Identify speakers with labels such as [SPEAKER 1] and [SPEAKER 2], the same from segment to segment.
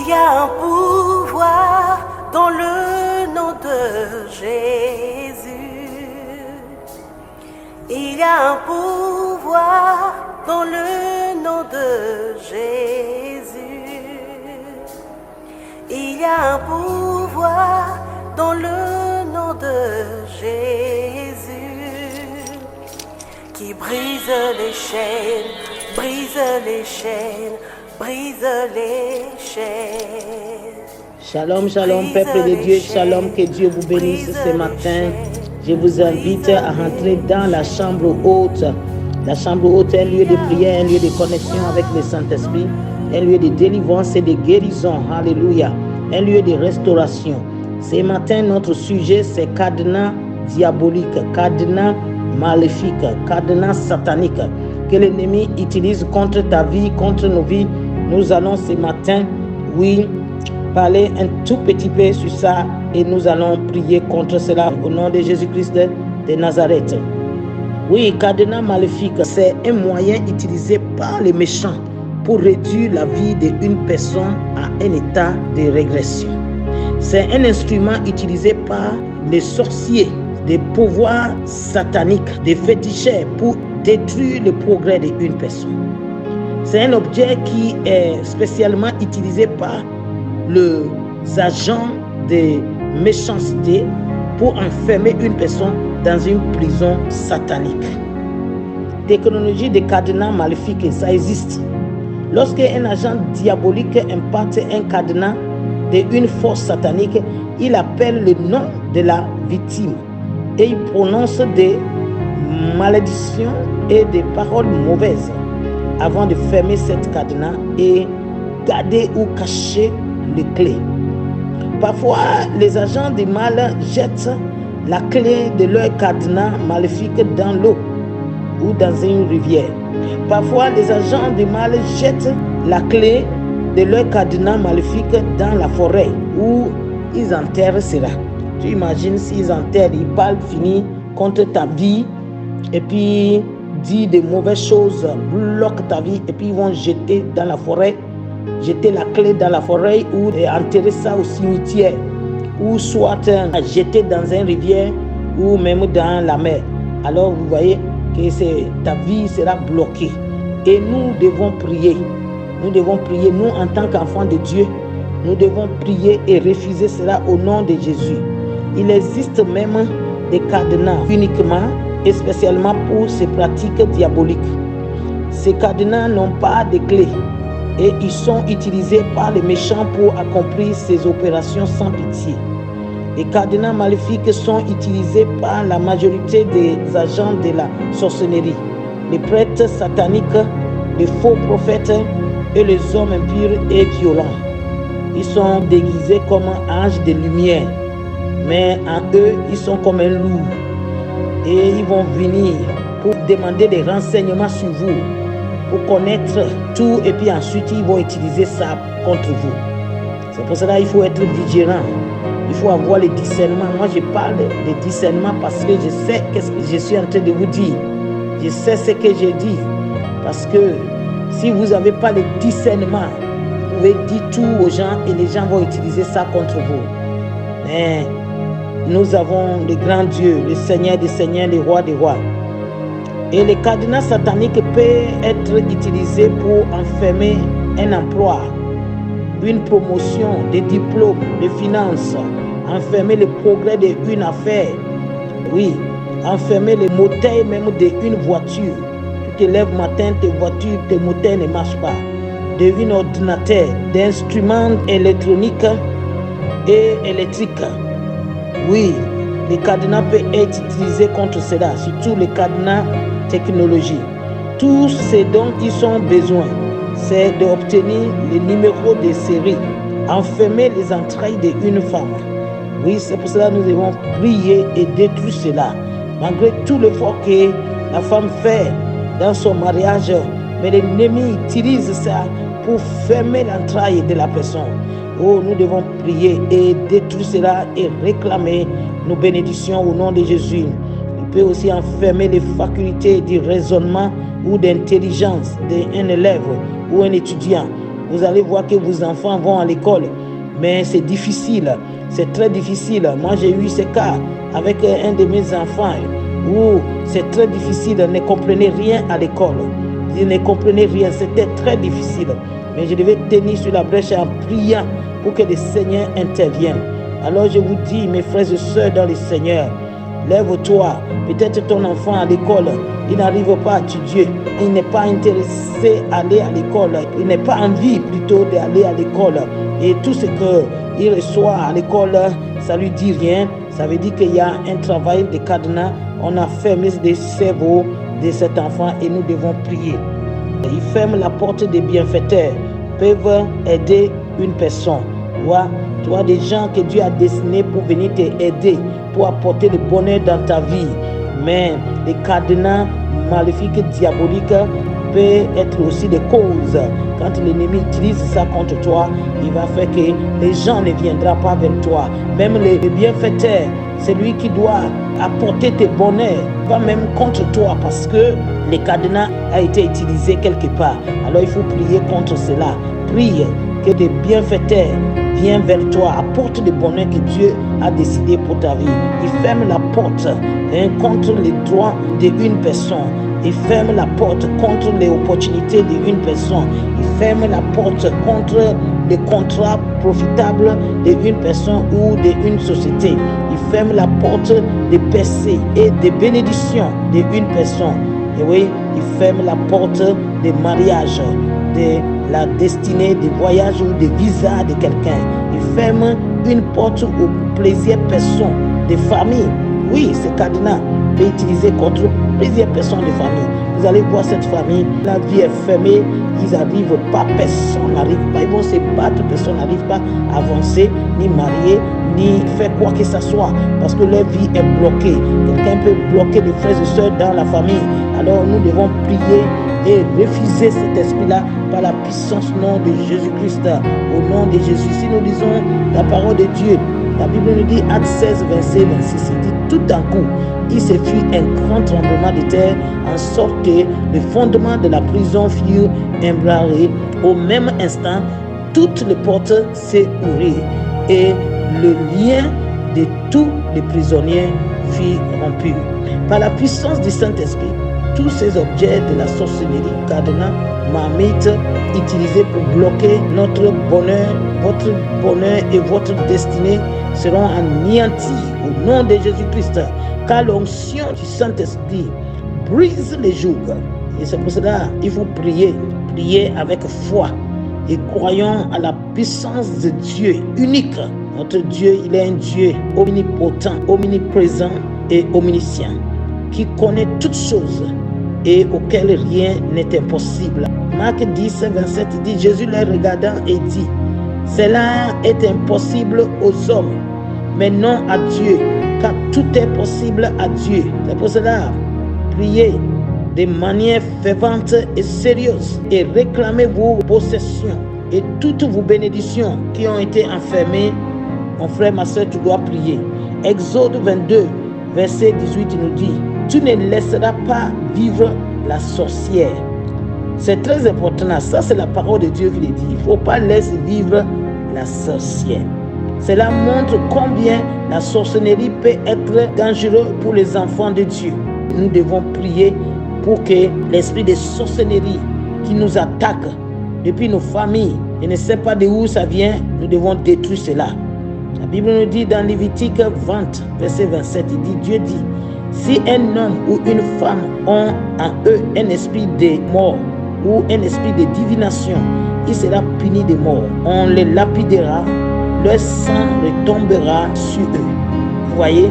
[SPEAKER 1] Il y a un pouvoir dans le nom de Jésus. Il y a un pouvoir dans le nom de Jésus. Il y a un pouvoir dans le nom de Jésus qui brise les chaînes, brise les chaînes, brise les chaînes.
[SPEAKER 2] Shalom, shalom, peuple de Dieu, shalom, que Dieu vous bénisse ce matin. Je vous invite à rentrer dans la chambre haute. La chambre haute est un lieu de prière, un lieu de connexion avec le Saint-Esprit, un lieu de délivrance et de guérison. Alléluia. Un lieu de restauration. Ce matin, notre sujet, c'est cadenas diabolique, cadenas maléfique, cadenas satanique que l'ennemi utilise contre ta vie, contre nos vies. Nous allons ce matin, parler un tout petit peu sur ça et nous allons prier contre cela au nom de Jésus-Christ de Nazareth. Cadenas maléfique, c'est un moyen utilisé par les méchants pour réduire la vie d'une personne à un état de régression. C'est un instrument utilisé par les sorciers, des pouvoirs sataniques, des féticheurs pour détruire le progrès d'une personne. C'est un objet qui est spécialement utilisé par les agents de méchanceté pour enfermer une personne dans une prison satanique. Technologie de cadenas maléfiques, ça existe. Lorsqu'un agent diabolique impacte un cadenas d'une force satanique, il appelle le nom de la victime et il prononce des malédictions et des paroles mauvaises avant de fermer cette cadenas et garder ou cacher les clés. Parfois, les agents du mal jettent la clé de leur cadenas maléfique dans l'eau ou dans une rivière. Parfois, les agents du mal jettent la clé de leur cadenas maléfique dans la forêt où ils enterrent cela. Tu imagines s'ils enterrent, ils parlent fini contre ta vie et puis disent de mauvaises choses, bloquent ta vie et puis ils vont jeter dans la forêt, jeter la clé dans la forêt ou enterrer ça au cimetière ou soit jeter dans une rivière ou même dans la mer. Alors vous voyez que ta vie sera bloquée et nous devons prier. Nous devons prier, nous en tant qu'enfants de Dieu, nous devons prier et refuser cela au nom de Jésus. Il existe même des cadenas uniquement et spécialement pour ces pratiques diaboliques. Ces cadenas n'ont pas de clé et ils sont utilisés par les méchants pour accomplir ces opérations sans pitié. Les cadenas maléfiques sont utilisés par la majorité des agents de la sorcellerie, les prêtres sataniques, les faux prophètes et les hommes impurs et violents. Ils sont déguisés comme anges de lumière, mais en eux, ils sont comme un loup. Et ils vont venir pour demander des renseignements sur vous, pour connaître tout, et puis ensuite, ils vont utiliser ça contre vous. C'est pour cela qu'il faut être vigilant. Il faut avoir le discernement. Moi, je parle de discernement parce que je sais ce que je suis en train de vous dire. Je sais ce que j'ai dit. Parce que si vous n'avez pas le discernement, vous pouvez dire tout aux gens et les gens vont utiliser ça contre vous. Mais nous avons le grand Dieu, le Seigneur des Seigneurs, le Roi des Rois. Et les cadenas sataniques peuvent être utilisés pour enfermer un emploi, une promotion, des diplômes, des finances, enfermer le progrès d'une affaire. Enfermer le moteur même d'une voiture. Tu te lèves matin, tes moteurs ne marchent pas. D'un ordinateur, d'instruments électroniques et électriques. Les cadenas peuvent être utilisés contre cela, surtout les cadenas technologiques. Tout ce dont ils ont besoin, c'est d'obtenir les numéros de série, enfermer les entrailles d'une femme. C'est pour cela que nous devons prier et détruire cela. Malgré tout l'effort que la femme fait dans son mariage, mais l'ennemi utilise ça pour fermer l'entraille de la personne. Nous devons prier et détruire cela et réclamer nos bénédictions au nom de Jésus. Il peut aussi enfermer les facultés du raisonnement ou d'intelligence d'un élève ou un étudiant vous allez voir que vos enfants vont à l'école. Mais c'est difficile, c'est très difficile. Moi, j'ai eu ce cas avec un de mes enfants où c'est très difficile, ne comprenait rien à l'école. Il ne comprenait rien, c'était très difficile. Mais je devais tenir sur la brèche en priant pour que le Seigneur intervienne. Alors je vous dis, mes frères et sœurs dans le Seigneur, lève-toi. Peut-être ton enfant à l'école, il n'arrive pas à étudier. Il n'est pas intéressé à aller à l'école. Il n'est pas envie plutôt d'aller à l'école. Et tout ce qu'il reçoit à l'école, ça ne lui dit rien. Ça veut dire qu'il y a un travail de cadenas. On a fermé les cerveaux de cet enfant et nous devons prier. Ils ferment la porte des bienfaiteurs, peuvent aider une personne. Toi, des gens que Dieu a destinés pour venir t'aider, pour apporter le bonheur dans ta vie. Mais les cadenas maléfiques, diaboliques, peuvent être aussi des causes. Quand l'ennemi utilise ça contre toi, il va faire que les gens ne viendront pas vers toi. Même les bienfaiteurs, c'est lui qui doit apporter tes bonheurs, va même contre toi parce que le cadenas a été utilisé quelque part. Alors il faut prier contre cela. Prie que des bienfaiteurs viennent vers toi, apporte le bonheur que Dieu a décidé pour ta vie. Il ferme la porte contre les droits d'une personne. Il ferme la porte contre les opportunités d'une personne. Il ferme la porte contre les contrats profitables d'une personne ou d'une société. Il ferme la porte des percées et des bénédictions d'une personne. Et oui, il ferme la porte des mariages, de la destinée, des voyages ou des visas de quelqu'un. Il ferme une porte au plaisir personne, des familles. Oui, ce cadenas peut utiliser contre plusieurs personnes de famille. Vous allez voir cette famille, la vie est fermée, ils n'arrivent pas, personne n'arrive pas, ils vont se battre, personne n'arrive pas à avancer, ni marier, ni faire quoi que ce soit, parce que leur vie est bloquée. Quelqu'un peut bloquer les frères et sœurs dans la famille. Alors nous devons prier et refuser cet esprit-là par la puissance nom de Jésus-Christ, au nom de Jésus. Si nous lisons la parole de Dieu, la Bible nous dit, Actes 16, 26, 26, il dit tout d'un coup, il se fit un grand tremblement de terre, en sorte que les fondements de la prison furent ébranlés. Au même instant, toutes les portes s'ouvrirent et le lien de tous les prisonniers fut rompu. Par la puissance du Saint-Esprit, tous ces objets de la sorcellerie, cadenas, marmites, utilisés pour bloquer notre bonheur, votre bonheur et votre destinée seront anéantis au nom de Jésus-Christ. Car l'onction du Saint-Esprit brise les jougs. Et c'est pour cela qu'il faut prier avec foi et croyons à la puissance de Dieu unique. Notre Dieu, il est un Dieu omnipotent, omniprésent et omniscient, qui connaît toutes choses et auquel rien n'est impossible. Marc 10, 27 dit, Jésus les regardant et dit, cela est impossible aux hommes, mais non à Dieu, car tout est possible à Dieu. C'est pour cela, priez de manière fervente et sérieuse et réclamez vos possessions et toutes vos bénédictions qui ont été enfermées. Mon frère, ma soeur, tu dois prier. Exode 22, verset 18 nous dit, tu ne laisseras pas vivre la sorcière. C'est très important. Ça, c'est la parole de Dieu qui le dit. Il ne faut pas laisser vivre la sorcière. Cela montre combien la sorcellerie peut être dangereuse pour les enfants de Dieu. Nous devons prier pour que l'esprit de sorcellerie qui nous attaque depuis nos familles, je ne sais pas d'où ça vient, nous devons détruire cela. La Bible nous dit dans Lévitique 20, verset 27, il dit, Dieu dit, si un homme ou une femme ont en eux un esprit de mort ou un esprit de divination, il sera puni de mort. On les lapidera, leur sang retombera sur eux. Vous voyez,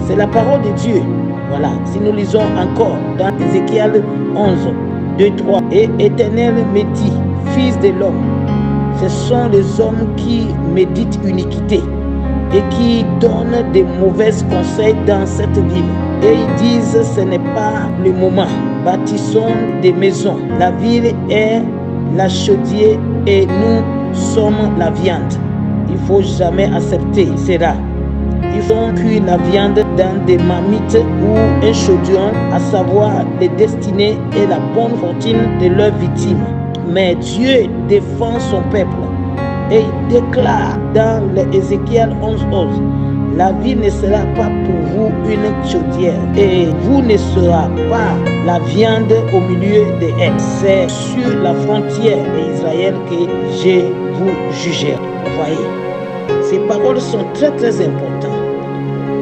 [SPEAKER 2] c'est la parole de Dieu. Voilà, si nous lisons encore dans Ézéchiel 11, 2, 3, et Éternel me dit, fils de l'homme, ce sont les hommes qui méditent iniquité et qui donnent des mauvais conseils dans cette ville. Et ils disent, ce n'est pas le moment, bâtissons des maisons. La ville est la chaudière et nous sommes la viande. Il ne faut jamais accepter cela. Ils font cuire la viande dans des marmites ou un chaudron, à savoir les destinées et la bonne fortune de leurs victimes. Mais Dieu défend son peuple. Et il déclare dans Ézéchiel 11:11, la vie ne sera pas pour vous une chaudière et vous ne serez pas la viande au milieu des haies. C'est sur la frontière d'Israël que je vous jugerai. Voyez, ces paroles sont très très importantes.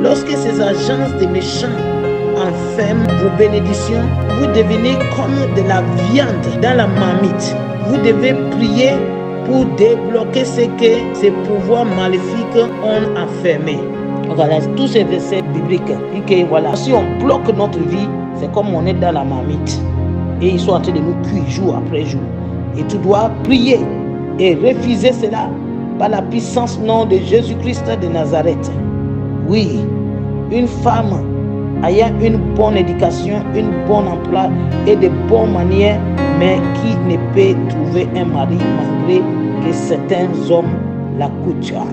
[SPEAKER 2] Lorsque ces agences de méchants enferment vos bénédictions, vous devenez comme de la viande dans la marmite. Vous devez prier pour débloquer ce que ces pouvoirs maléfiques ont enfermé. Voilà, tous ces versets bibliques disent que voilà, si on bloque notre vie, c'est comme on est dans la marmite. Et ils sont en train de nous cuire jour après jour. Et tu dois prier et refuser cela par la puissance nom de Jésus-Christ de Nazareth. Oui, une femme ayant une bonne éducation, une bonne emploi et de bonnes manières, mais qui ne peut trouver un mari malgré que certains hommes la couturent.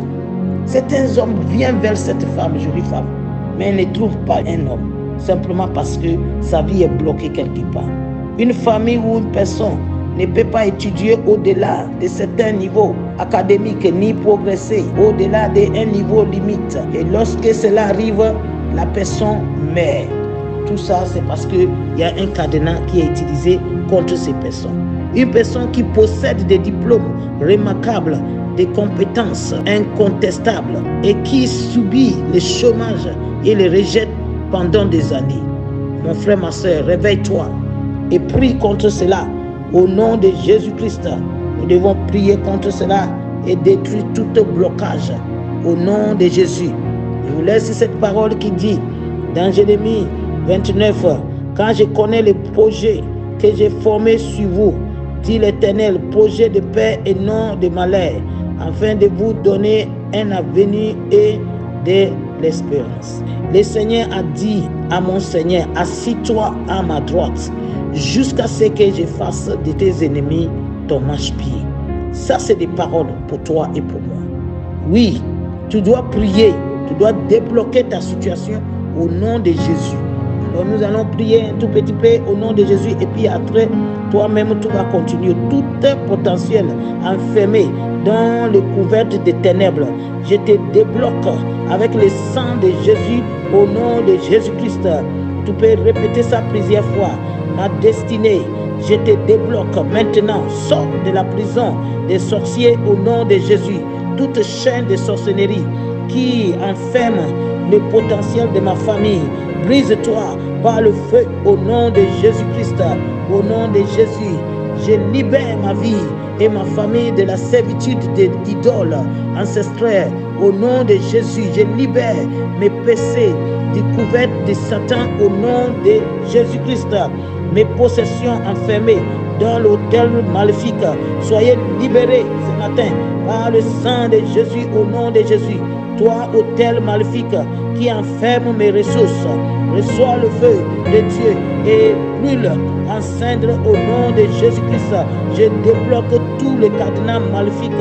[SPEAKER 2] Certains hommes viennent vers cette femme, jolie femme, mais elle ne trouve pas un homme, simplement parce que sa vie est bloquée quelque part. Une famille ou une personne ne peut pas étudier au-delà de certains niveaux académiques ni progresser au-delà d'un niveau limite. Et lorsque cela arrive, la personne meurt. Tout ça, c'est parce qu'il y a un cadenas qui est utilisé contre ces personnes. Une personne qui possède des diplômes remarquables, des compétences incontestables et qui subit le chômage et le rejette pendant des années. Mon frère, ma soeur, réveille-toi et prie contre cela. Au nom de Jésus-Christ, nous devons prier contre cela et détruire tout blocage. Au nom de Jésus. Je vous laisse cette parole qui dit dans Jérémie 29, quand je connais les projets que j'ai formés sur vous, dit l'Éternel, projet de paix et non de malheur, afin de vous donner un avenir et de l'espérance. Le Seigneur a dit à mon Seigneur, assis-toi à ma droite, jusqu'à ce que je fasse de tes ennemis ton marchepied. Ça, c'est des paroles pour toi et pour moi. Oui, tu dois prier, tu dois débloquer ta situation au nom de Jésus. Alors nous allons prier un tout petit peu au nom de Jésus et puis après, toi-même, tu vas continuer. Tout potentiel enfermé dans le couvercle des ténèbres, je te débloque avec le sang de Jésus au nom de Jésus-Christ. Tu peux répéter ça plusieurs fois. Ma destinée, je te débloque maintenant. Sors de la prison des sorciers au nom de Jésus. Toute chaîne de sorcellerie qui enferme le potentiel de ma famille, brise-toi par le feu au nom de Jésus-Christ. Au nom de Jésus, je libère ma vie et ma famille de la servitude des idoles ancestrales. Au nom de Jésus, je libère mes péchés du couvercle de Satan au nom de Jésus-Christ. Mes possessions enfermées dans l'autel maléfique, soyez libérés ce matin par le sang de Jésus au nom de Jésus. Toi, autel maléfique qui enferme mes ressources, reçois le feu de Dieu et brûle en cendre au nom de Jésus-Christ. Je débloque tous les cadenas maléfiques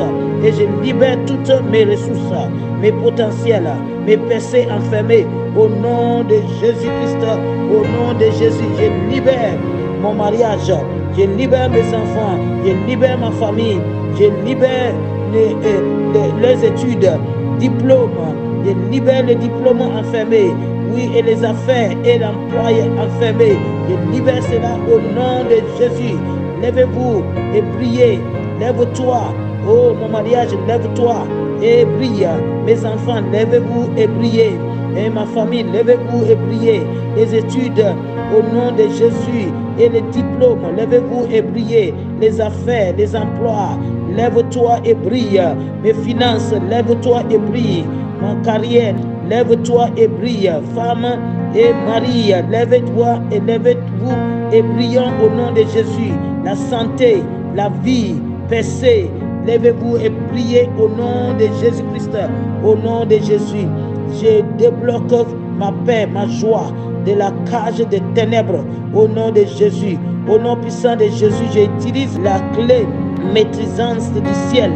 [SPEAKER 2] et je libère toutes mes ressources, mes potentiels, mes péchés enfermés au nom de Jésus-Christ. Au nom de Jésus, je libère mon mariage, je libère mes enfants, je libère ma famille, je libère les études, diplômes, je libère les diplômes enfermés, oui, et les affaires et l'emploi enfermé. Je libère cela au nom de Jésus. Lèvez-vous et priez. Lève-toi. Oh, mon mariage, lève-toi et brille. Mes enfants, lèvez-vous et priez. Et ma famille, lèvez-vous et priez. Les études, au nom de Jésus. Et les diplômes, lèvez-vous et priez. Les affaires, les emplois, lève-toi et brille. Mes finances, lève-toi et brille. Ma carrière, lève-toi et brille. Femme et Marie, lèvez-toi et lèvez-vous et brillons au nom de Jésus. La santé, la vie, paix, lèvez-vous et priez au nom de Jésus-Christ. Au nom de Jésus, je débloque ma paix, ma joie de la cage des ténèbres. Au nom de Jésus, au nom puissant de Jésus, j'utilise la clé maîtrisante du ciel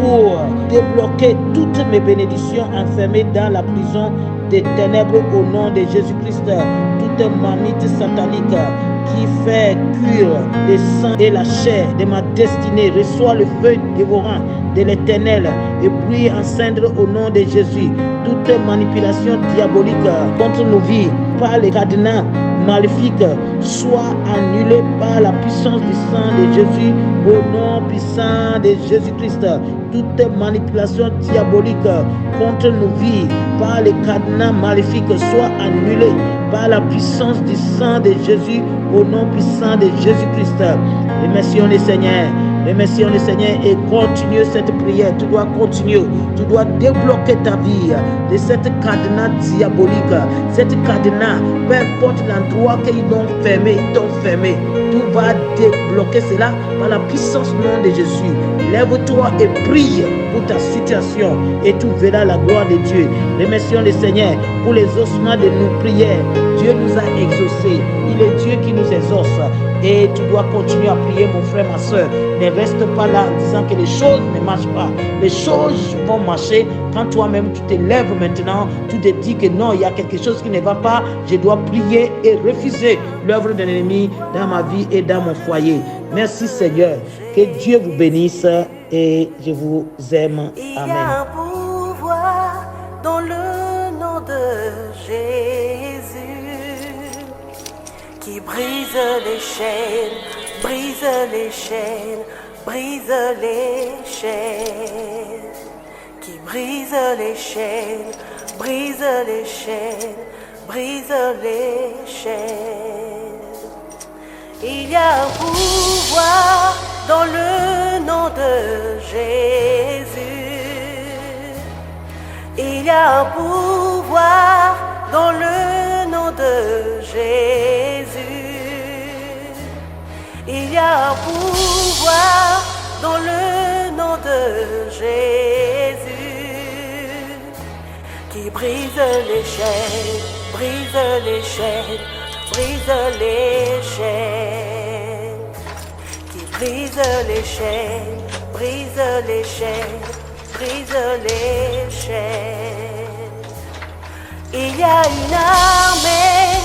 [SPEAKER 2] pour débloquer toutes mes bénédictions enfermées dans la prison des ténèbres au nom de Jésus-Christ. Toute marmite satanique qui fait cuire le sang et la chair de ma destinée. Reçois le feu dévorant de l'Éternel et brille en cendre au nom de Jésus. Toute manipulation diabolique contre nos vies par les cadenas maléfiques soit annulée par la puissance du sang de Jésus au nom puissant de Jésus-Christ. Toute manipulation diabolique contre nos vies par les cadenas maléfiques soit annulée par la puissance du sang de Jésus au nom puissant de Jésus-Christ. Remercions le Seigneur. Remercions le Seigneur et continue cette prière. Tu dois continuer. Tu dois débloquer ta vie de cette cadenas diabolique. Cette cadenas, peu importe l'endroit qu'ils t'ont fermé, Tu vas débloquer cela par la puissance du nom de Jésus. Lève-toi et prie pour ta situation et tu verras la gloire de Dieu. Remercions le Seigneur pour les ossements de nos prières. Dieu nous a exaucés. Il est Dieu qui nous exauce. Et tu dois continuer à prier, mon frère, ma soeur. Ne reste pas là en disant que les choses ne marchent pas. Les choses vont marcher quand toi-même tu te lèves maintenant. Tu te dis que non, il y a quelque chose qui ne va pas. Je dois prier et refuser l'œuvre de l'ennemi dans ma vie et dans mon foyer. Merci Seigneur. Que Dieu vous bénisse et je vous aime. Amen.
[SPEAKER 1] Il y a un pouvoir dans le nom de Jésus qui brise les chaînes, brise les chaînes, brise les chaînes, qui brise les chaînes, brise les chaînes, brise les chaînes. Il y a un pouvoir dans le nom de Jésus. Il y a un pouvoir dans le nom de Jésus. Il y a un pouvoir dans le nom de Jésus qui brise les chaînes, brise les chaînes, brise les chaînes, qui brise les chaînes, brise les chaînes, brise les chaînes. Il y a une armée